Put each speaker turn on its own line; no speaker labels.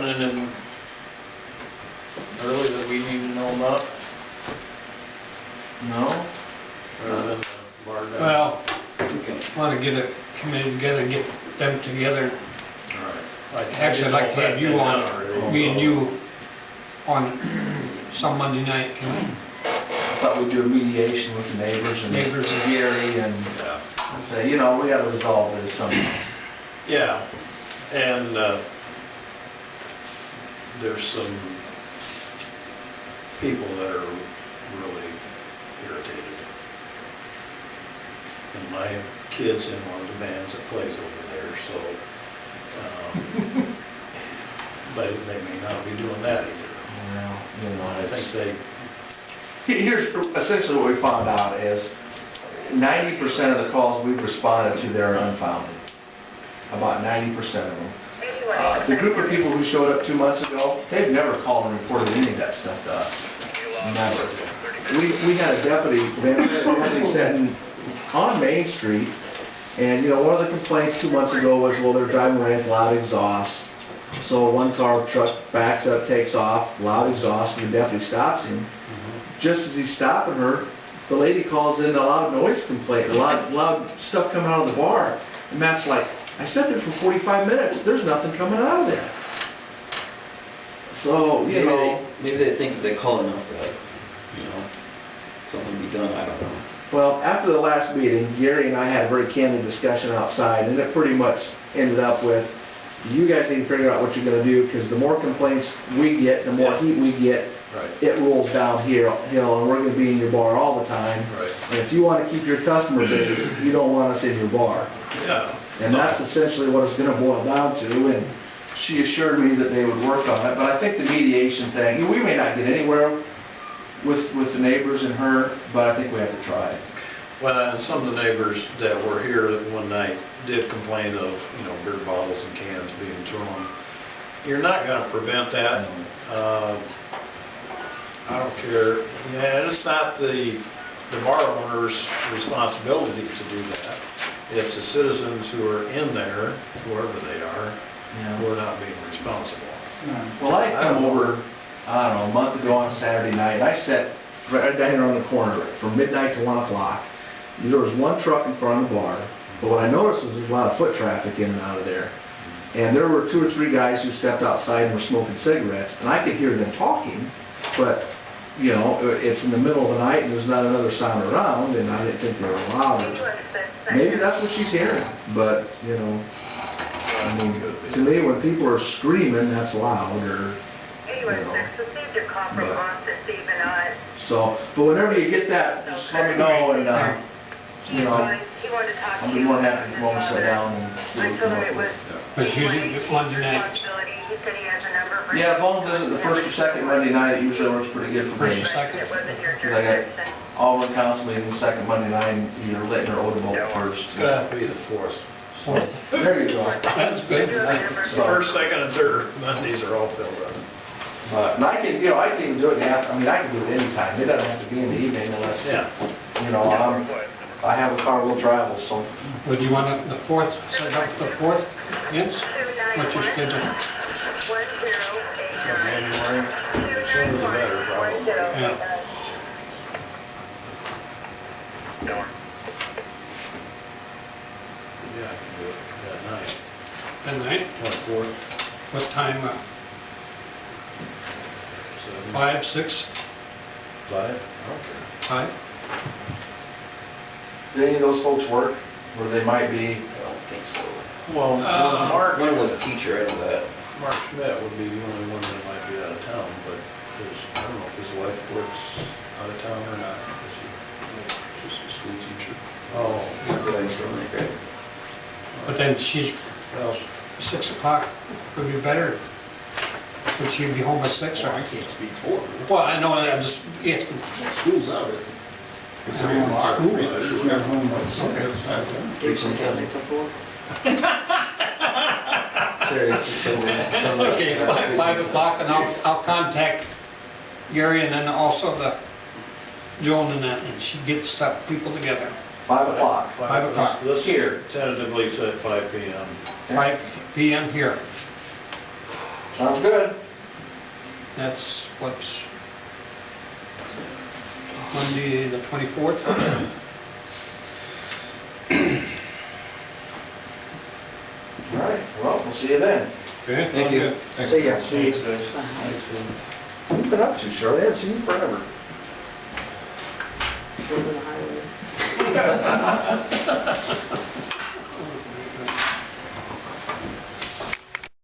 happening in early that we need to know about?
No?
Other than the bar down?
Well, want to get a committee together and get them together.
Right.
Actually, I'd like to have you on, me and
you.
you on some Monday night. Can we?
I thought we'd do a mediation with the neighbors and
Neighbors and-
Gary and say, you know, we gotta resolve this somehow.
Yeah, and there's some people that are really irritated. And my kid's in one of the bands that plays over there, so, they may not be doing that either.
Well, you know,
I think
Here's essentially what we found out is 90% of the calls we've responded to there are unfounded. About 90% of them. The group of people who showed up 2 months ago, they've never called and reported any of that stuff to us. Never. We had a deputy, they had a deputy sitting on Main Street, and you know, one of the complaints 2 months ago was, well, they're driving away with loud exhaust. So one car truck backs up, takes off, loud exhaust, and the deputy stops him. Just as he's stopping her, the lady calls in a loud noise complaint, a loud stuff coming out of the bar. And Matt's like, I sat there for 45 minutes, there's nothing coming out of there. So, you know.
Maybe they think if they call enough that, you know, something will be done, I don't know.
Well, after the last meeting, Gary and I had a very candid discussion outside, and it pretty much ended up with, you guys need to figure out what you're gonna do, because the more complaints we get, the more heat we get, it rolls downhill, and we're gonna be in your bar all the time.
Right.
And if you wanna keep your customer base, you don't want us in your bar.
Yeah.
And that's essentially what it's gonna boil down to, and she assured me that they would work on it, but I think the mediation thing, we may not get anywhere with the neighbors and her, but I think we have to try.
Well, and some of the neighbors that were here one night did complain of, you know, beer bottles and cans being thrown. You're not gonna prevent that. I don't care. Yeah, it's not the bar owner's responsibility to do that. It's the citizens who are in there, whoever they are, who are not being responsible.
Well, I come over, I don't know, a month ago on Saturday night, and I sat right down here on the corner from midnight to 1 o'clock. There was one truck in front of the bar, but what I noticed was there was a lot of foot traffic in and out of there. And there were 2 or 3 guys who stepped outside and were smoking cigarettes, and I could hear them talking, but, you know, it's in the middle of the night and there's not another sound around, and I didn't think they were loud. Maybe that's what she's hearing, but, you know, I mean, to me, when people are screaming, that's loud, or, you know. So, but whenever you get that, just let me know, and, you know, I'll be more than happy to go and sit down and see what we come up with.
But it's usually Monday night.
Yeah, as long as it's the first or second Monday night, it usually works pretty good for me.
First or second?
Because I got Alderman Council meeting the second Monday night, either Litton or Odebo first.
It's gonna have to be the fourth.
There you go.
That's good.
So,
First, second, and third Mondays are all filled up.
and I can, you know, I can even do it in the I mean, I can do it anytime. It doesn't have to be in the evening unless,
Yeah.
you know, I have a car will travel, so.
Would you want the 4th, set up the 4th, Vince? What's your schedule?
January, sooner the better, probably.
Yeah.
Yeah, I can do it that night.
At night?
24th,
What time?
7,
5, 6,
5, I don't care.
5?
Do any of those folks work, or they might be?
I don't think so.
Well, Mark
One was a teacher, I know that.
Mark Schmidt would be the only one that might be out of town, but I don't know if his wife works out of town or not. Is she just a school teacher? Oh,
Okay.
But then she's,
well,
6 o'clock would be better. Would she be home at 6 or?
I can't speak for her.
Well, I know, I'm just asking.
School's out of it. Give some time to talk.
Okay, 5 o'clock, and I'll contact Gary and then also the Joan and that, and she gets people together.
5 o'clock.
5 o'clock.
Let's
Here.
tentatively set 5 p.m.
5 p.m. here.
Sounds good.
That's what's Monday, the 24th.
All right, well, we'll see you then.
Okay,
Thank you.
See ya. See you guys. What have you been up to, Shirley? I haven't seen you forever.
Over the highway.